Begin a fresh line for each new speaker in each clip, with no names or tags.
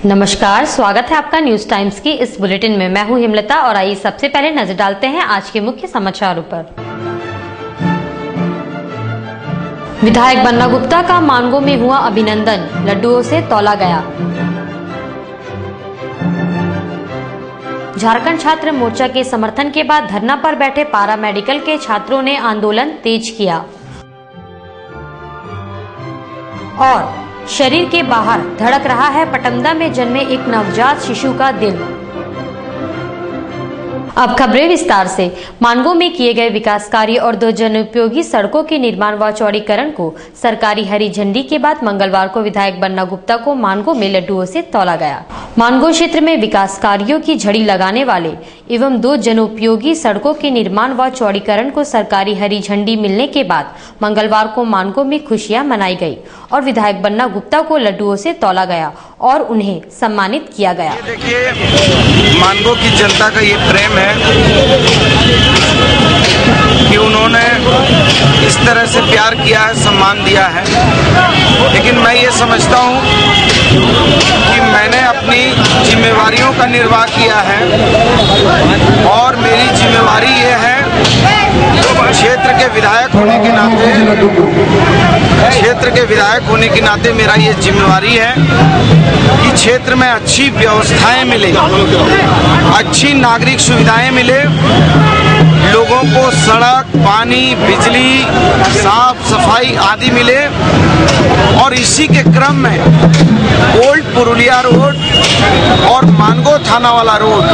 नमस्कार, स्वागत है आपका न्यूज टाइम्स की इस बुलेटिन में। मैं हूं हिमलता और आइए सबसे पहले नजर डालते हैं आज के मुख्य समाचारों पर। विधायक बन्ना गुप्ता का मानगो में हुआ अभिनंदन, लड्डुओं से तौला गया। झारखंड छात्र मोर्चा के समर्थन के बाद धरना पर बैठे पारा मेडिकल के छात्रों ने आंदोलन तेज किया। और शरीर के बाहर धड़क रहा है पटमदा में जन्मे एक नवजात शिशु का दिल। अब खबरें विस्तार से। मानगो में किए गए विकास कार्य और 2 जनोपयोगी सड़कों के निर्माण व चौड़ीकरण को सरकारी हरी झंडी के बाद मंगलवार को विधायक बन्ना गुप्ता को मानगो में लड्डुओं से तौला गया। मानगो क्षेत्र में विकास कार्यों की झड़ी लगाने वाले एवं 2 जनोपयोगी सड़कों के निर्माण व चौड़ीकरण को सरकारी हरी झंडी मिलने के बाद मंगलवार को मानगो में खुशियां मनाई गई और विधायक बन्ना गुप्ता को लड्डुओं से तौला गया और उन्हें सम्मानित किया गया।
देखिए, मानगो की जनता का ये प्रेम है कि उन्होंने इस तरह से प्यार किया है, सम्मान दिया है। लेकिन मैं ये समझता हूँ कि मैंने अपनी जिम्मेवारियों का निर्वाह किया है और मेरी जिम्मेवारी ये है, क्षेत्र के विधायक होने के नाते मेरा ये जिम्मेवारी है कि क्षेत्र में अच्छी व्यवस्थाएं मिले, अच्छी नागरिक सुविधाएं मिले, लोगों को सड़क, पानी, बिजली, साफ सफाई आदि मिले। और इसी के क्रम में ओल्ड पुरुलिया रोड और मानगो थाना वाला रोड,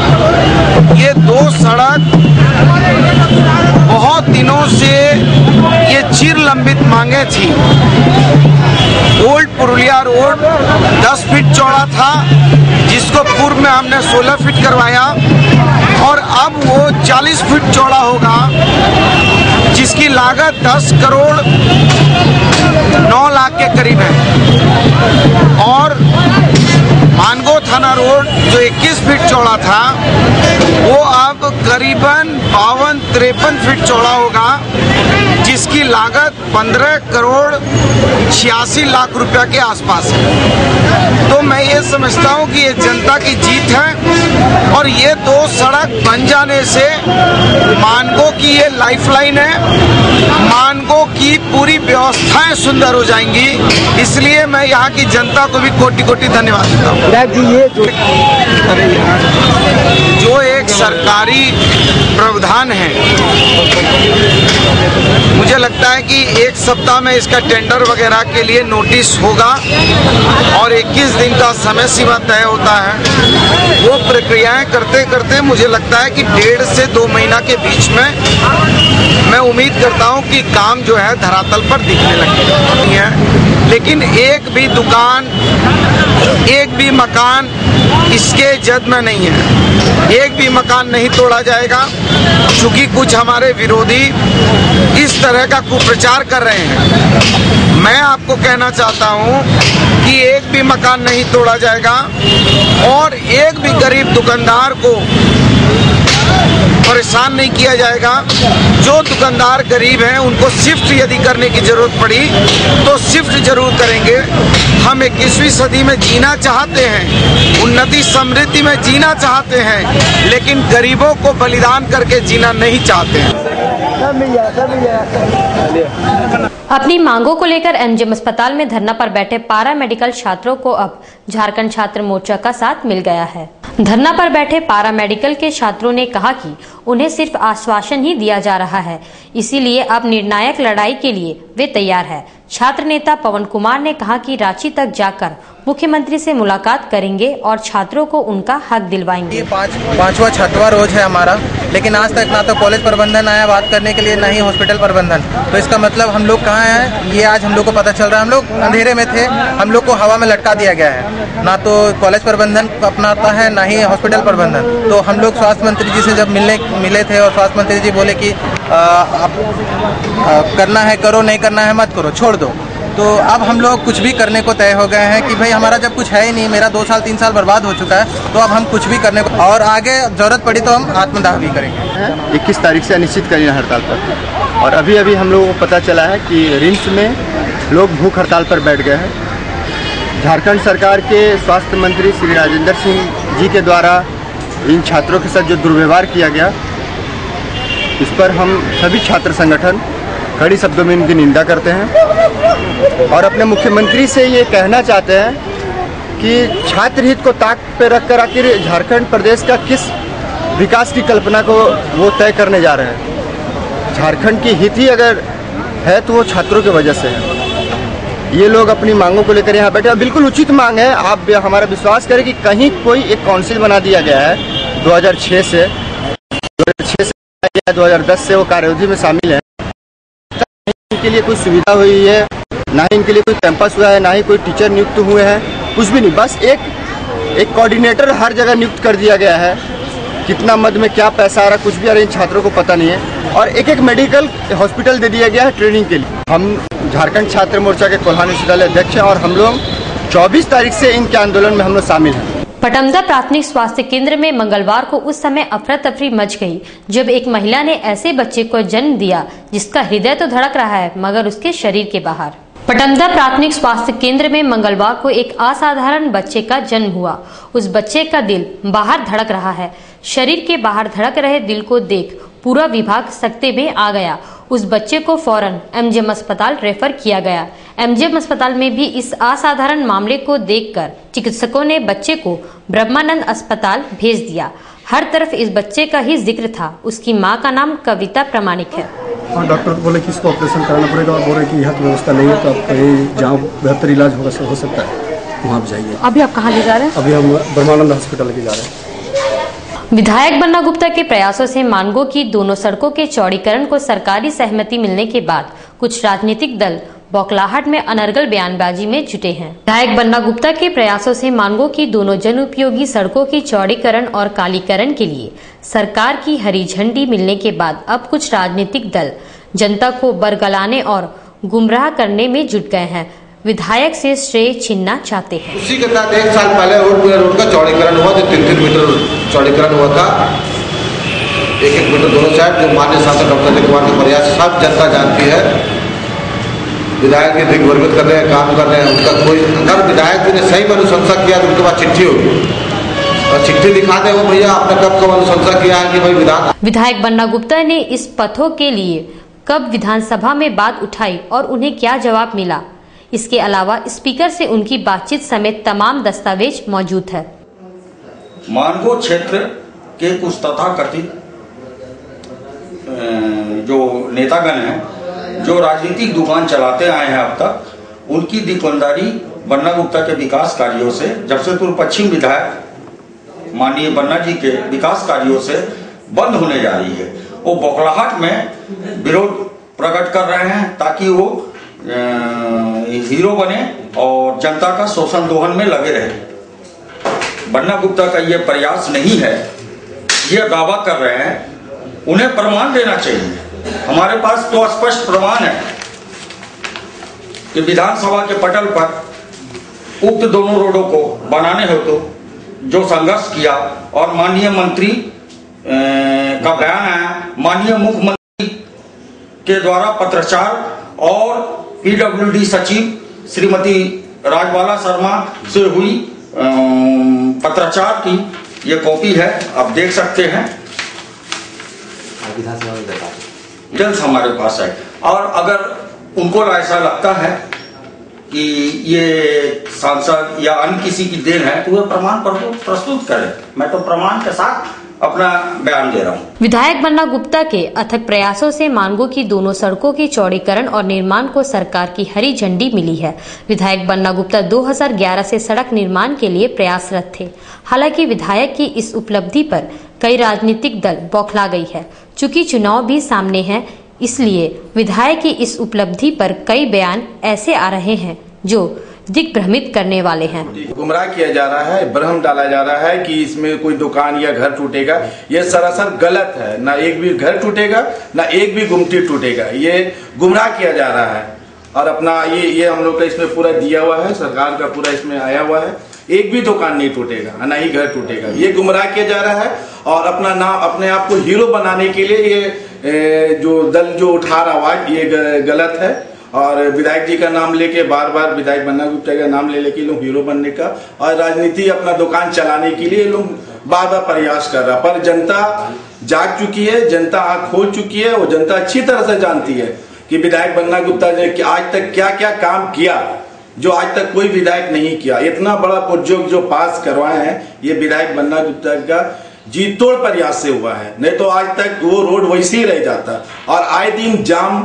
ये 2 सड़क बहुत दिनों से ये चिर लंबित मांगे थी। ओल्ड पुरुलिया रोड 10 फीट चौड़ा था, जिसको पूर्व में हमने 16 फीट करवाया और अब वो 40 फीट चौड़ा होगा, जिसकी लागत 10 करोड़ 9 लाख के करीब है। और मानगो थाना रोड जो 21 फीट चौड़ा था, वो अब करीबन 52-53 फीट चौड़ा होगा, जिसकी लागत 15 करोड़ 86 लाख रुपया के आसपास है। तो मैं ये समझता हूँ कि ये जनता की जीत है और ये 2 सड़क बन जाने से मानगो की ये लाइफलाइन है, मानगो की पूरी व्यवस्थाएं सुंदर हो जाएंगी। इसलिए मैं यहाँ की जनता को भी कोटि-कोटि धन्यवाद देता हूँ। जो एक सरकारी प्रावधान है, मुझे लगता है कि 1 सप्ताह में इसका टेंडर वगैरह के लिए नोटिस होगा और 21 दिन का समय सीमा तय होता है। वो प्रक्रियाएं करते करते मुझे लगता है कि 1.5 से 2 महीना के बीच में मैं उम्मीद करता हूं कि काम जो है धरातल पर दिखने लगेगा। लेकिन एक भी दुकान, एक भी मकान इसके जद में नहीं है, एक भी मकान नहीं तोड़ा जाएगा, क्योंकि कुछ हमारे विरोधी इस तरह का कुप्रचार कर रहे हैं। मैं आपको कहना चाहता हूं कि एक भी मकान नहीं तोड़ा जाएगा और एक भी गरीब दुकानदार को परेशान नहीं किया जाएगा। जो दुकानदार गरीब हैं उनको शिफ्ट यदि करने की जरूरत पड़ी तो शिफ्ट जरूर करेंगे। हम 21वीं सदी में जीना चाहते हैं, उन्नति समृद्धि में जीना चाहते हैं, लेकिन गरीबों को बलिदान करके जीना नहीं चाहते हैं।
अपनी मांगों को लेकर एमजीएम अस्पताल में धरना पर बैठे पारा मेडिकल छात्रों को अब झारखंड छात्र मोर्चा का साथ मिल गया है। धरना पर बैठे पारा मेडिकल के छात्रों ने कहा कि उन्हें सिर्फ आश्वासन ही दिया जा रहा है, इसीलिए अब निर्णायक लड़ाई के लिए वे तैयार है। छात्र नेता पवन कुमार ने कहा कि रांची तक जाकर मुख्यमंत्री से मुलाकात करेंगे और छात्रों को उनका हक दिलवाएंगे।
ये पांचवा छठवां रोज है हमारा, लेकिन आज तक ना तो कॉलेज प्रबंधन आया बात करने के लिए, ना ही हॉस्पिटल प्रबंधन। तो इसका मतलब हम लोग कहाँ हैं ये आज हम लोग को पता चल रहा है। हम लोग अंधेरे में थे, हम लोग को हवा में लटका दिया गया है। ना तो कॉलेज प्रबंधन अपनाता है, ना ही हॉस्पिटल प्रबंधन। तो हम लोग स्वास्थ्य मंत्री जी से जब मिले थे और स्वास्थ्य मंत्री जी बोले कि करना है करो, नहीं करना है मत करो, छोड़ दो। तो अब हम लोग कुछ भी करने को तय हो गए हैं कि भाई हमारा जब कुछ है ही नहीं, मेरा 2 साल 3 साल बर्बाद हो चुका है, तो अब हम कुछ भी करने को, और आगे जरूरत पड़ी तो हम आत्मदाह भी करेंगे।
21 तारीख से अनिश्चित करेंगे हड़ताल पर। और अभी हम लोगों को पता चला है कि रिम्स में लोग भूख हड़ताल पर बैठ गए हैं झारखंड सरकार के स्वास्थ्य मंत्री श्री राजेंद्र सिंह जी के द्वारा इन छात्रों के साथ जो दुर्व्यवहार किया गया, इस पर हम सभी छात्र संगठन कड़ी शब्दों में इनकी निंदा करते हैं और अपने मुख्यमंत्री से ये कहना चाहते हैं कि छात्र हित को ताक पे रखकर आखिर झारखंड प्रदेश का किस विकास की कल्पना को वो तय करने जा रहे हैं। झारखंड की हित ही अगर है तो वो छात्रों की वजह से है। ये लोग अपनी मांगों को लेकर यहाँ बैठे, बिल्कुल उचित मांग है। आप हमारा विश्वास करें कि कहीं कोई एक काउंसिल बना दिया गया है 2006 से या 2010 से वो कार्यविधि में शामिल है, इनके लिए कोई सुविधा हुई है, ना ही इनके लिए कोई कैंपस हुआ है, ना ही कोई टीचर नियुक्त हुए हैं, कुछ भी नहीं। बस एक कोऑर्डिनेटर हर जगह नियुक्त कर दिया गया है। कितना मद में क्या पैसा आ रहा कुछ भी आ रहा इन छात्रों को पता नहीं है। और एक मेडिकल हॉस्पिटल दे दिया गया है ट्रेनिंग के लिए। हम झारखंड छात्र मोर्चा के कोल्हान विश्वविद्यालय अध्यक्ष हैं और हम लोग 24 तारीख से इनके आंदोलन में हम लोग शामिल हैं।
पटमदा प्राथमिक स्वास्थ्य केंद्र में मंगलवार को उस समय अफरा तफरी मच गई जब एक महिला ने ऐसे बच्चे को जन्म दिया जिसका हृदय तो धड़क रहा है मगर उसके शरीर के बाहर। पटमदा प्राथमिक स्वास्थ्य केंद्र में मंगलवार को एक असाधारण बच्चे का जन्म हुआ। उस बच्चे का दिल बाहर धड़क रहा है। शरीर के बाहर धड़क रहे दिल को देख पूरा विभाग सकते में आ गया। उस बच्चे को फौरन एमजीएम अस्पताल रेफर किया गया। एमजीएम अस्पताल में भी इस असाधारण मामले को देखकर चिकित्सकों ने बच्चे को ब्रह्मानंद अस्पताल भेज दिया। हर तरफ इस बच्चे का ही जिक्र था। उसकी मां का नाम कविता प्रमाणिक है।
हाँ, डॉक्टर बोले कि इसको ऑपरेशन कराना पड़ेगा और बोल रहे कि यहाँ व्यवस्था नहीं है तो आप कहीं जहाँ बेहतर इलाज हो सकता है वहाँ आप जाइए।
अभी आप कहाँ ले जा रहे हैं?
अभी हम ब्रह्मानंद हॉस्पिटल ले जा रहे हैं।
विधायक बन्ना गुप्ता के प्रयासों से मानगो की दोनों सड़कों के चौड़ीकरण को सरकारी सहमति मिलने के बाद कुछ राजनीतिक दल बौखलाहट में अनर्गल बयानबाजी में जुटे हैं। विधायक बन्ना गुप्ता के प्रयासों से मानगो की दोनों जन उपयोगी सड़कों की चौड़ीकरण और कालीकरण के लिए सरकार की हरी झंडी मिलने के बाद अब कुछ राजनीतिक दल जनता को बरगलाने और गुमराह करने में जुट गए हैं। विधायक से श्रेय छीनना चाहते हैं।
उसी के तहत 1 साल पहले रोड का चौड़ीकरण हुआ, जो 3-3 मीटर चौड़ीकरण हुआ था, 1-1 मीटर दोनों साइड, जो माननीय सांसद डॉक्टर अजय कुमार के प्रयास सब जनता जानती है। विधायक के दिग्भ्रमित कर रहे हैं, काम कर रहे हैं। उनका कोई अगर विधायक जी ने सही में अनुशंसा किया तो उनके पास चिट्ठी होगी और चिट्ठी दिखा दे वो भैया आपने कब अनुशंसा किया है कि भाई विधान।
विधायक बन्ना गुप्ता ने इस पथों के लिए कब विधानसभा में बात उठाई और उन्हें क्या जवाब मिला, इसके अलावा स्पीकर से उनकी बातचीत समेत तमाम दस्तावेज मौजूद है।
मानगो क्षेत्र के कुछ तथाकथित जो नेतागण हैं जो राजनीतिक दुकान चलाते आए हैं अब तक, उनकी दिक्कतदारी बन्ना गुप्ता के विकास कार्यों से, जमशेदपुर पश्चिम विधायक माननीय बन्ना जी के विकास कार्यों से बंद होने जा रही है। वो बौखलाहट में विरोध प्रकट कर रहे हैं ताकि वो हीरो बने और जनता का शोषण दोहन में लगे रहे। बन्ना गुप्ता का ये प्रयास नहीं है, ये दावा कर रहे हैं। उन्हें प्रमाण देना चाहिए। हमारे पास तो स्पष्ट प्रमाण है कि विधानसभा के पटल पर उक्त दोनों रोडों को बनाने हेतु जो संघर्ष किया और माननीय मंत्री का बयान आया, माननीय मुख्यमंत्री के द्वारा पत्राचार और पीडब्ल्यूडी सचिव श्रीमती राजबाला शर्मा से हुई पत्राचार की ये कॉपी है, आप देख सकते हैं। जल्द हमारे पास है और अगर उनको ऐसा लगता है कि ये सांसद या अन्य किसी की देन है तो वे प्रमाण प्रस्तुत करें। मैं तो प्रमाण के साथ अपना बयान दे रहा हूँ।
विधायक बन्ना गुप्ता के अथक प्रयासों से मानगो की दोनों सड़कों की चौड़ीकरण और निर्माण को सरकार की हरी झंडी मिली है। विधायक बन्ना गुप्ता 2011 से सड़क निर्माण के लिए प्रयासरत थे। हालांकि विधायक की इस उपलब्धि पर कई राजनीतिक दल बौखला गई है। चूंकि चुनाव भी सामने है, इसलिए विधायक की इस उपलब्धि पर कई बयान ऐसे आ रहे हैं जो दिग्भ्रमित करने वाले हैं।
गुमराह किया जा रहा है, भ्रम डाला जा रहा है कि इसमें कोई दुकान या घर टूटेगा। ये सरासर गलत है। ना एक भी घर टूटेगा, ना एक भी गुमटी टूटेगा। ये गुमराह किया जा रहा है और अपना ये हम लोग का इसमें पूरा दिया हुआ है, सरकार का पूरा इसमें आया हुआ है। एक भी दुकान नहीं टूटेगा, ना ही घर टूटेगा। ये गुमराह किया जा रहा है और अपना नाम अपने आप को हीरो बनाने के लिए ये जो दल जो उठा रहा आवाज, ये गलत है और विधायक जी का नाम लेके बार बार विधायक बन्ना गुप्ता का नाम ले लेके लोग हीरो बनने का और राजनीति अपना दुकान चलाने के लिए लोग बार बार प्रयास कर रहा। पर जनता जाग चुकी है, जनता आंख खोल चुकी है और जनता अच्छी तरह से जानती है कि विधायक बन्ना गुप्ता ने आज तक क्या क्या काम किया जो आज तक कोई विधायक नहीं किया। इतना बड़ा प्रोजेक्ट जो पास करवाए हैं ये विधायक बन्ना गुप्ता का जी तोड़ प्रयास से हुआ है, नहीं तो आज तक वो रोड वैसे ही रह जाता। और आए दिन जाम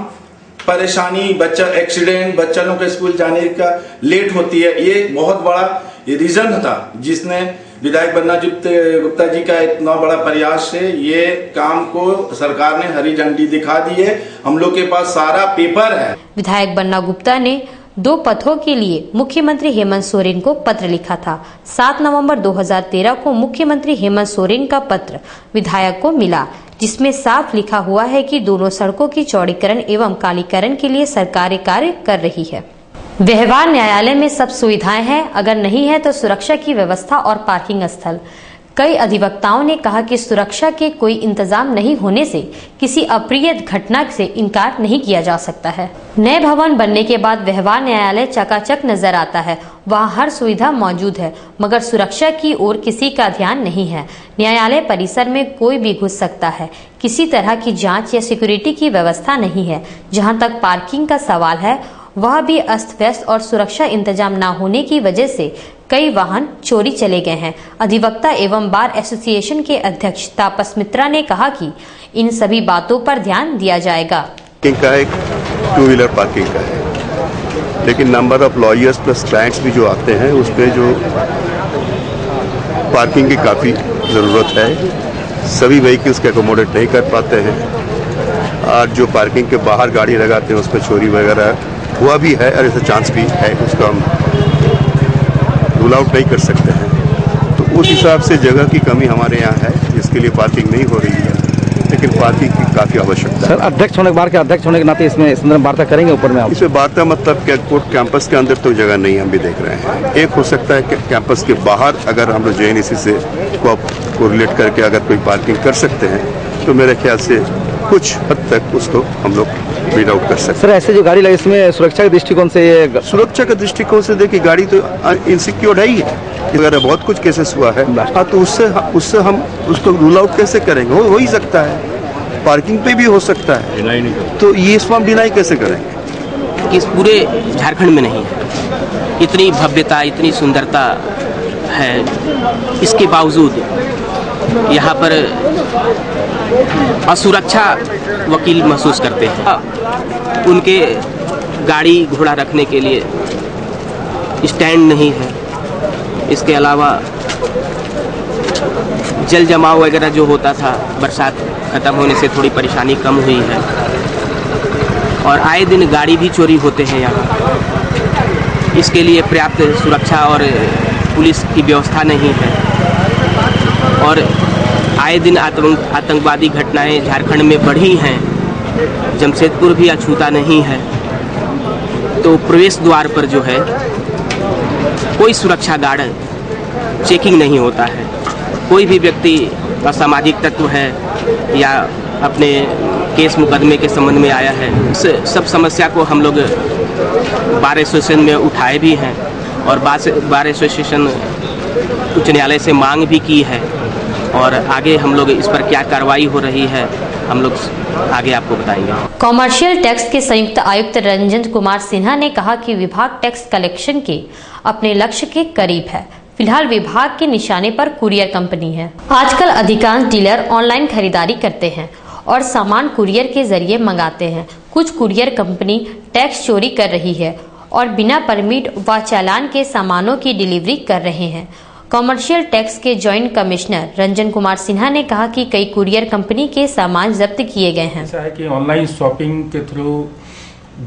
परेशानी, बच्चा एक्सीडेंट, बच्चा लोग के स्कूल जाने का लेट होती है, ये बहुत बड़ा रीजन था जिसने विधायक बन्ना गुप्ता जी का इतना बड़ा प्रयास से ये काम को सरकार ने हरी झंडी दिखा दी है। हम लोग के पास सारा पेपर है।
विधायक बन्ना गुप्ता ने 2 पथों के लिए मुख्यमंत्री हेमंत सोरेन को पत्र लिखा था। 7 नवंबर 2013 को मुख्यमंत्री हेमंत सोरेन का पत्र विधायक को मिला, जिसमें साफ लिखा हुआ है कि दोनों सड़कों की चौड़ीकरण एवं कालीकरण के लिए सरकार कार्य कर रही है। व्यवहार न्यायालय में सब सुविधाएं हैं, अगर नहीं है तो सुरक्षा की व्यवस्था और पार्किंग स्थल। कई अधिवक्ताओं ने कहा कि सुरक्षा के कोई इंतजाम नहीं होने से किसी अप्रिय घटना से इनकार नहीं किया जा सकता है। नए भवन बनने के बाद व्यवहार न्यायालय चकाचक नजर आता है, वहाँ हर सुविधा मौजूद है, मगर सुरक्षा की ओर किसी का ध्यान नहीं है। न्यायालय परिसर में कोई भी घुस सकता है, किसी तरह की जांच या सिक्योरिटी की व्यवस्था नहीं है। जहाँ तक पार्किंग का सवाल है, वह भी अस्त व्यस्त और सुरक्षा इंतजाम न होने की वजह से कई वाहन चोरी चले गए हैं। अधिवक्ता एवं बार एसोसिएशन के अध्यक्ष तापस मित्रा ने कहा कि इन सभी बातों पर ध्यान दिया जाएगा।
का एक 2 व्हीलर पार्किंग का है, लेकिन number of lawyers plus clients भी जो आते हैं उस पर जो पार्किंग की काफ़ी ज़रूरत है। सभी व्हीकल्स के अकोमोडेट नहीं कर पाते हैं और जो पार्किंग के बाहर गाड़ी लगाते हैं उस पर चोरी वगैरह हुआ भी है और ऐसा चांस भी है, उसका हम रूल आउट नहीं कर सकते हैं। तो उस हिसाब से जगह की कमी हमारे यहाँ है, जिसके लिए पार्किंग नहीं हो रही है, लेकिन पार्किंग की काफ़ी आवश्यकता है।
सर, अध्यक्ष होने के बाद अध्यक्ष होने के नाते इसमें संदर्भ वार्ता करेंगे ऊपर में आप?
इसमें वार्ता मतलब क्या, कोर्ट कैंपस के अंदर तो जगह नहीं, हम भी देख रहे हैं। एक हो सकता है कि कैंपस के बाहर अगर हम लोग JNEC से कोरिलेट करके अगर कोई पार्किंग कर सकते हैं तो मेरे ख्याल से कुछ हद तक उसको हम लोग रीड आउट कर सकते हैं।
सर, ऐसे जो गाड़ी लगी इसमें सुरक्षा के दृष्टिकोण से ये
सुरक्षा के दृष्टिकोण से देखिए गाड़ी तो इनसिक्योर्ड है ही है, वगैरह बहुत कुछ केसेस हुआ है। तो उससे हम उसको रूल आउट कैसे करेंगे? हो ही सकता है, पार्किंग पे भी हो सकता है, डिनाई नहीं, तो ये इसको हम डिनाई कैसे करेंगे?
इस पूरे झारखंड में नहीं है, इतनी भव्यता, इतनी सुंदरता है, इसके बावजूद यहाँ पर असुरक्षा वकील महसूस करते हैं। उनके गाड़ी घोड़ा रखने के लिए स्टैंड नहीं है। इसके अलावा जल जमाव वगैरह जो होता था, बरसात खत्म होने से थोड़ी परेशानी कम हुई है। और आए दिन गाड़ी भी चोरी होते हैं यहाँ। इसके लिए पर्याप्त सुरक्षा और पुलिस की व्यवस्था नहीं है। और आए दिन आतंकवादी घटनाएं झारखंड में बढ़ी हैं। जमशेदपुर भी अछूता नहीं है। तो प्रवेश द्वार पर जो है कोई सुरक्षा गार्ड चेकिंग नहीं होता है। कोई भी व्यक्ति असामाजिक तत्व है या अपने केस मुकदमे के संबंध में आया है, इस सब समस्या को हम लोग बार एसोसिएशन में उठाए भी हैं और बार एसोसिएशन उच्च न्यायालय से मांग भी की है। और आगे हम लोग इस पर क्या कार्रवाई हो रही है हम लोग आगे आपको बताएंगे।
कॉमर्शियल टैक्स के संयुक्त आयुक्त रंजन कुमार सिन्हा ने कहा कि विभाग टैक्स कलेक्शन के अपने लक्ष्य के करीब है। फिलहाल विभाग के निशाने पर कुरियर कंपनी है। आजकल अधिकांश डीलर ऑनलाइन खरीदारी करते हैं और सामान कुरियर के जरिए मंगाते हैं। कुछ कुरियर कंपनी टैक्स चोरी कर रही है और बिना परमिट व चालान के सामानों की डिलीवरी कर रहे हैं। कॉमर्शियल टैक्स के जॉइंट कमिश्नर रंजन कुमार सिन्हा ने कहा कि कई कुरियर कंपनी के सामान जब्त किए गए हैं।
ऐसा है कि ऑनलाइन शॉपिंग के थ्रू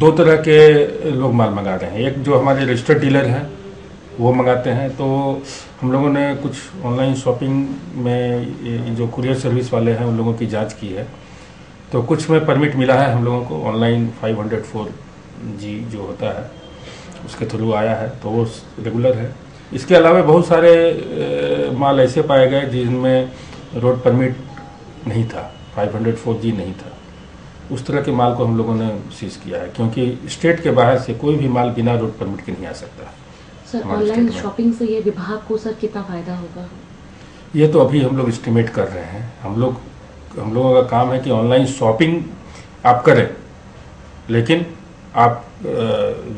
2 तरह के लोग माल मंगा रहे हैं। एक जो हमारे रजिस्टर्ड डीलर हैं वो मंगाते हैं। तो हम लोगों ने कुछ ऑनलाइन शॉपिंग में जो कुरियर सर्विस वाले हैं उन लोगों की जांच की है। तो कुछ में परमिट मिला है हम लोगों को। ऑनलाइन 504G जो होता है उसके थ्रू आया है, तो वो रेगुलर है। इसके अलावा बहुत सारे माल ऐसे पाए गए जिनमें रोड परमिट नहीं था, 504G नहीं था। उस तरह के माल को हम लोगों ने सीज किया है, क्योंकि स्टेट के बाहर से कोई भी माल बिना रोड परमिट के नहीं आ सकता।
सर ऑनलाइन शॉपिंग से ये विभाग को सर कितना फायदा होगा?
ये तो अभी हम लोग एस्टिमेट कर रहे हैं। हम लोगों का काम है कि ऑनलाइन शॉपिंग आप करें, लेकिन आप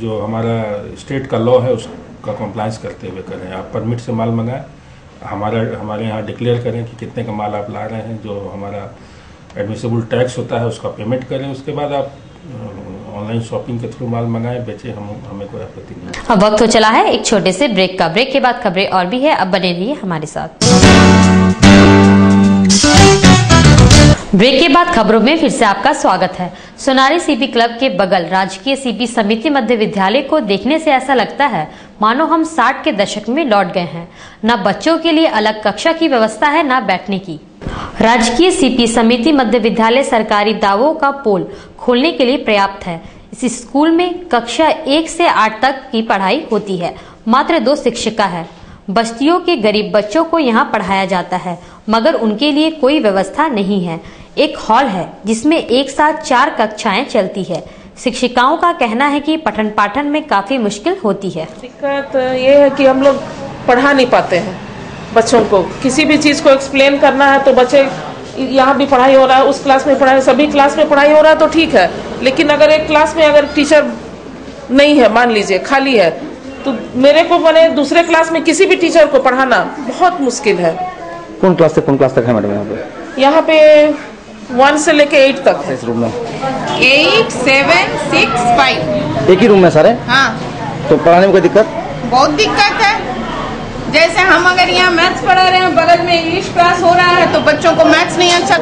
जो हमारा स्टेट का लॉ है उसका कॉम्प्लायंस करते हुए करें। आप परमिट से माल मंगाएं, हमारे यहाँ डिक्लेयर करें कि कितने का माल आप ला रहे हैं, जो हमारा एडमिसिबल टैक्स होता है उसका पेमेंट करें, उसके बाद आप ऑनलाइन शॉपिंग के थ्रू माल मंगाएं, बेचें, हमें कोई आपत्ति नहीं।
अब वक्त हो चला है एक छोटे से ब्रेक का। ब्रेक के बाद खबरें और भी है, अब बने रहिए हमारे साथ। ब्रेक के बाद खबरों में फिर से आपका स्वागत है। सोनारी सीपी क्लब के बगल राजकीय सीपी समिति मध्य विद्यालय को देखने से ऐसा लगता है मानो हम 60 के दशक में लौट गए हैं। न बच्चों के लिए अलग कक्षा की व्यवस्था है, न बैठने की। राजकीय सीपी समिति मध्य विद्यालय सरकारी दावों का पोल खोलने के लिए पर्याप्त है। इस स्कूल में कक्षा 1 से 8 तक की पढ़ाई होती है। मात्र 2 शिक्षिका है। बस्तियों के गरीब बच्चों को यहाँ पढ़ाया जाता है, मगर उनके लिए कोई व्यवस्था नहीं है। एक हॉल है जिसमें एक साथ 4 कक्षाएं चलती है। शिक्षिकाओं का कहना है कि पठन पाठन में काफी मुश्किल होती है।
दिक्कत ये है कि हम लोग पढ़ा नहीं पाते हैं बच्चों को। किसी भी चीज को एक्सप्लेन करना है तो बच्चे यहाँ भी पढ़ाई हो रहा है, उस क्लास में पढ़ाई, सभी क्लास में पढ़ाई हो रहा है तो ठीक है, लेकिन अगर एक क्लास में अगर टीचर नहीं है, मान लीजिए खाली है, तो मेरे को मैंने दूसरे क्लास में किसी भी टीचर को पढ़ाना बहुत मुश्किल है।
कौन क्लास से कौन क्लास तक है मैडम?
यहाँ पे 1 से लेके 8 तक है।
इस रूम में
8, 7, 6, 5
एक ही रूम में सारे?
हाँ।
तो पढ़ाने में कोई दिक्कत?
बहुत दिक्कत है। जैसे हम अगर यहाँ मैथ्स पढ़ा रहे हैं, बगल में इंग्लिश क्लास हो रहा है, तो बच्चों को मैथ्स नहीं अच्छा।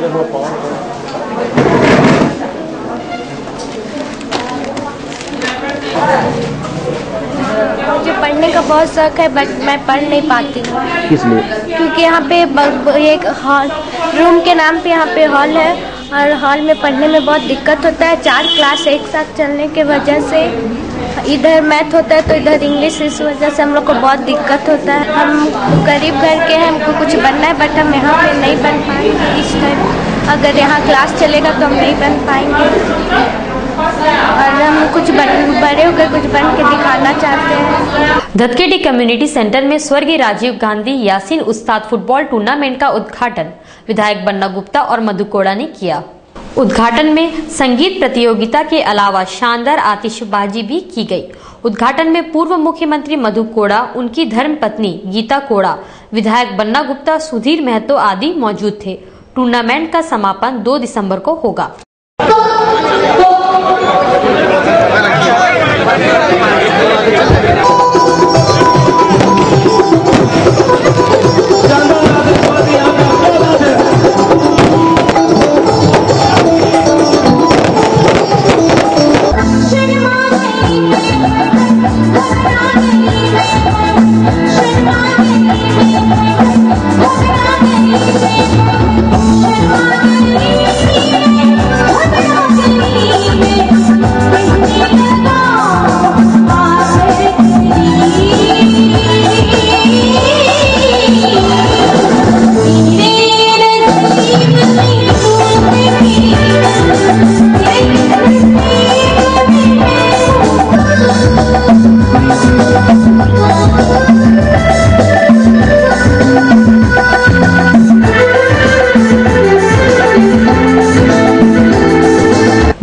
मुझे पढ़ने का बहुत शौक है, बट मैं पढ़ नहीं पाती हूँ।
किस लिए?
क्योंकि यहाँ पे एक हॉल, रूम के नाम पे यहाँ पे हॉल है, और हॉल में पढ़ने में बहुत दिक्कत होता है। 4 क्लास एक साथ चलने के वजह से इधर मैथ होता है तो इधर इंग्लिश, इस वजह से हम लोग को बहुत दिक्कत होता है। हम गरीब घर के हैं, हमको कुछ बनना है, बट हम यहाँ पे नहीं बन पाएंगे इस टाइम। अगर यहाँ क्लास चलेगा तो हम नहीं बन पाएंगे, और हम कुछ बड़े होकर कुछ बन के दिखाना चाहते हैं।
धतकेडी कम्युनिटी सेंटर में स्वर्गीय राजीव गांधी यासीन उस्ताद फुटबॉल टूर्नामेंट का उद्घाटन विधायक बन्ना गुप्ता और मधु कोड़ा ने किया। उद्घाटन में संगीत प्रतियोगिता के अलावा शानदार आतिशबाजी भी की गई। उद्घाटन में पूर्व मुख्यमंत्री मधु कोड़ा, उनकी धर्मपत्नी गीता कोड़ा, विधायक बन्ना गुप्ता, सुधीर महतो आदि मौजूद थे। टूर्नामेंट का समापन 2 दिसंबर को होगा।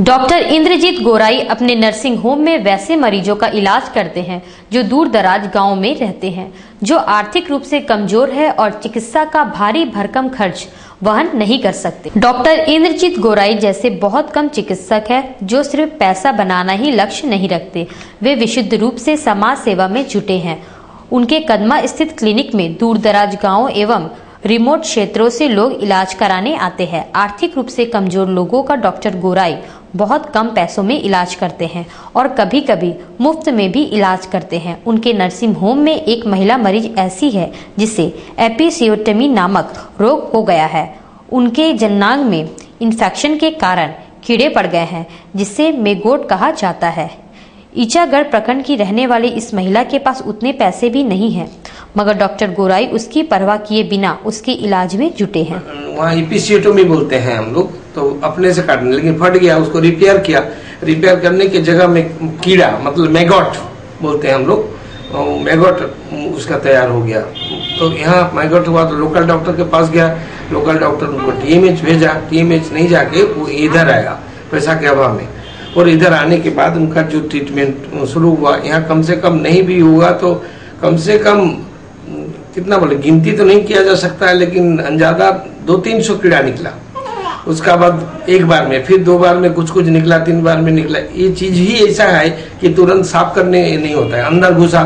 डॉक्टर इंद्रजीत गोराई अपने नर्सिंग होम में वैसे मरीजों का इलाज करते हैं जो दूर दराज गाँव में रहते हैं, जो आर्थिक रूप से कमजोर है और चिकित्सा का भारी भरकम खर्च वहन नहीं कर सकते। डॉक्टर इंद्रजीत गोराई जैसे बहुत कम चिकित्सक है जो सिर्फ पैसा बनाना ही लक्ष्य नहीं रखते। वे विशुद्ध रूप से समाज सेवा में जुटे हैं। उनके कदमा स्थित क्लिनिक में दूर दराज गाँव एवं रिमोट क्षेत्रों से लोग इलाज कराने आते हैं। आर्थिक रूप से कमजोर लोगों का डॉक्टर गोराई बहुत कम पैसों में इलाज करते हैं और कभी कभी मुफ्त में भी इलाज करते हैं। उनके नर्सिंग होम में एक महिला मरीज ऐसी है जिसे एपिसियोटमी नामक रोग हो गया है। उनके जननांग में इन्फेक्शन के कारण कीड़े पड़ गए हैं, जिसे मेगोट कहा जाता है। ईचागढ़ प्रखंड की रहने वाली इस महिला के पास उतने पैसे भी नहीं हैं, मगर डॉक्टर गोराई उसकी परवाह किए बिना उसके इलाज में जुटे हैं।
वहाँ एपिसियोटमी बोलते हैं हम लोग, तो अपने से काटने, लेकिन फट गया, उसको रिपेयर किया। रिपेयर करने की जगह में कीड़ा, मतलब मैगोट बोलते हैं हम लोग, मैगोट उसका तैयार हो गया। तो यहाँ मैगोट हुआ तो लोकल डॉक्टर के पास गया, लोकल डॉक्टर उनको TMH भेजा, TMH नहीं जाके वो इधर आया पैसा के अभाव में, और इधर आने के बाद उनका जो ट्रीटमेंट शुरू हुआ, यहाँ कम से कम नहीं भी हुआ तो कम से कम कितना बोले, गिनती तो नहीं किया जा सकता है, लेकिन अंदाजा 200-300 कीड़ा निकला। उसका बाद एक बार में, फिर 2 बार में कुछ निकला, 3 बार में निकला। ये चीज ही ऐसा है कि तुरंत साफ करने नहीं होता है, अंदर घुसा,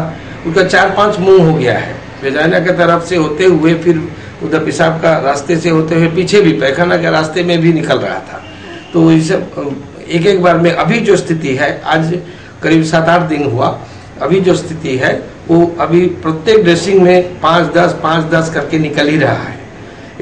उसका 4-5 मुंह हो गया है, वेजाइना के तरफ से होते हुए, फिर उधर पेशाब का रास्ते से होते हुए, पीछे भी पैखाना के रास्ते में भी निकल रहा था। तो ये सब एक बार में, अभी जो स्थिति है, आज करीब 7-8 दिन हुआ, अभी जो स्थिति है वो अभी प्रत्येक ड्रेसिंग में 5-10 करके निकल ही रहा है।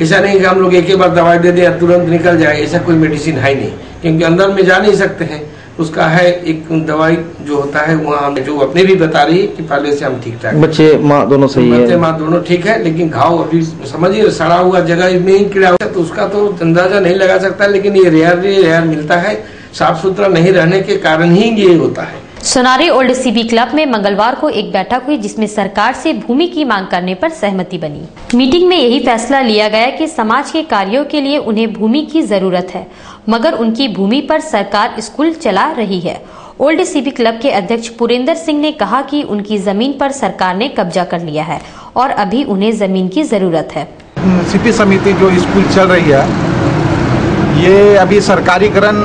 ऐसा नहीं कि हम लोग एक बार दवाई दे दें तुरंत निकल जाए, ऐसा कोई मेडिसिन है नहीं, क्योंकि अंदर में जा नहीं सकते हैं। उसका है एक दवाई जो होता है, वहाँ हम जो अपने भी बता रही है कि पहले से हम ठीक ठाक,
बच्चे माँ दोनों सही है,
बच्चे माँ दोनों ठीक है, लेकिन घाव अभी समझिए सड़ा हुआ जगह में ही कीड़ा होता है, तो उसका तो अंदाजा नहीं लगा सकता, लेकिन ये रेयर मिलता है। साफ सुथरा नहीं रहने के कारण ही ये होता है।
सोनारी ओल्ड सीबी क्लब में मंगलवार को एक बैठक हुई, जिसमें सरकार से भूमि की मांग करने पर सहमति बनी। मीटिंग में यही फैसला लिया गया कि समाज के कार्यों के लिए उन्हें भूमि की जरूरत है, मगर उनकी भूमि पर सरकार स्कूल चला रही है। ओल्ड सीबी क्लब के अध्यक्ष पुरेंद्र सिंह ने कहा कि उनकी जमीन पर सरकार ने कब्जा कर लिया है और अभी उन्हें जमीन की जरूरत है।
सीपी समिति जो स्कूल चल रही है, ये अभी सरकारीकरण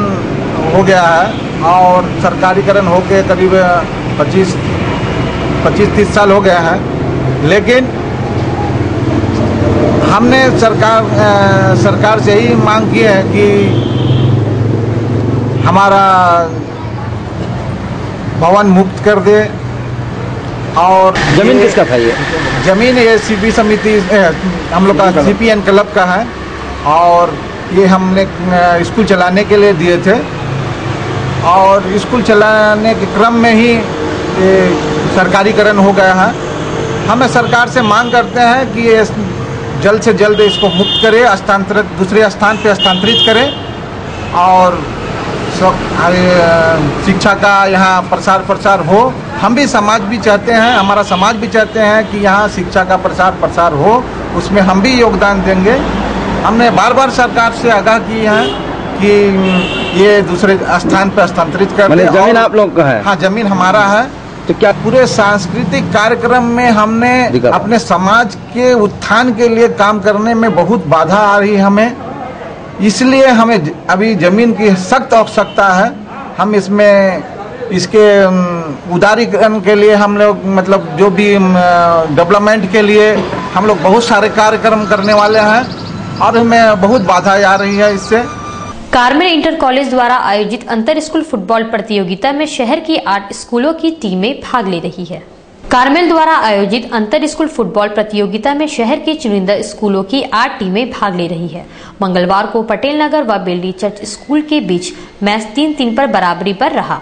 हो गया है, और सरकारीकरण होके करीब 25-30 साल हो गया है, लेकिन हमने सरकार से ही मांग की है कि हमारा भवन मुक्त कर दे। और
जमीन किसका था ये?
जमीन ये सीपी समिति हम लोग का CPN क्लब का है, और ये हमने स्कूल चलाने के लिए दिए थे, और स्कूल चलाने के क्रम में ही सरकारीकरण हो गया है। हम सरकार से मांग करते हैं कि ये जल्द से जल्द इसको मुक्त करे, स्थानांतरित दूसरे स्थान पे स्थानांतरित करे, और शिक्षा का यहाँ प्रसार हो। हम भी समाज भी चाहते हैं, हमारा समाज भी चाहते हैं कि यहाँ शिक्षा का प्रसार हो, उसमें हम भी योगदान देंगे। हमने बार सरकार से आगाह की है कि ये दूसरे स्थान पर स्थानांतरित कर दे।
जमीन आप लोग का है?
हाँ, जमीन हमारा है। तो क्या पूरे सांस्कृतिक कार्यक्रम में हमने अपने समाज के उत्थान के लिए काम करने में बहुत बाधा आ रही है हमें, इसलिए हमें अभी जमीन की सख्त आवश्यकता है। हम इसके उदारीकरण के लिए हम लोग, मतलब जो भी डेवलपमेंट के लिए हम लोग बहुत सारे कार्यक्रम करने वाले हैं, और हमें बहुत बाधा आ रही है इससे।
कार्मेल इंटर कॉलेज द्वारा आयोजित अंतर स्कूल फुटबॉल प्रतियोगिता में शहर की 8 स्कूलों की टीमें भाग ले रही है। कार्मेल द्वारा आयोजित अंतर स्कूल फुटबॉल प्रतियोगिता में शहर के चुनिंदा स्कूलों की 8 टीमें भाग ले रही है। मंगलवार को पटेल नगर व बेल्डी चर्च स्कूल के बीच मैच 3-3 पर बराबरी पर रहा।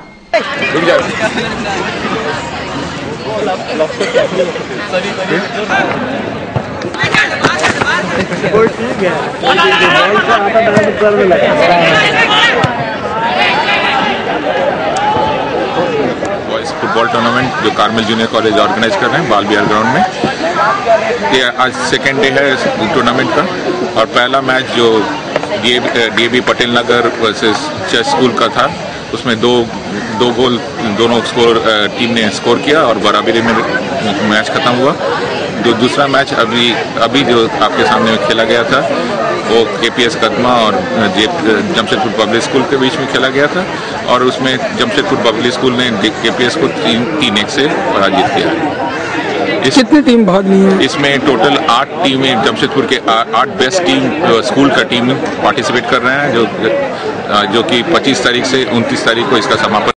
बॉयज फुटबॉल टूर्नामेंट जो कार्मेल जूनियर कॉलेज ऑर्गेनाइज कर रहे हैं बाल बिहार ग्राउंड में, ये आज सेकेंड डे है टूर्नामेंट का, और पहला मैच जो DAB Patel Nagar versus church school का था, उसमें दो गोल दोनों टीम ने स्कोर किया और बराबरी में मैच खत्म हुआ। दूसरा मैच अभी जो आपके सामने में खेला गया था, वो KPS कदमा और जमशेदपुर पब्लिक स्कूल के बीच में खेला गया था, और उसमें जमशेदपुर पब्लिक स्कूल ने KPS को 3-1 से पराजित किया।
कितनी टीम भाग ली है?
इसमें टोटल 8 टीमें, जमशेदपुर के 8 बेस्ट टीम स्कूल का टीम पार्टिसिपेट कर रहे हैं, जो कि 25 तारीख से 29 तारीख को इसका समापन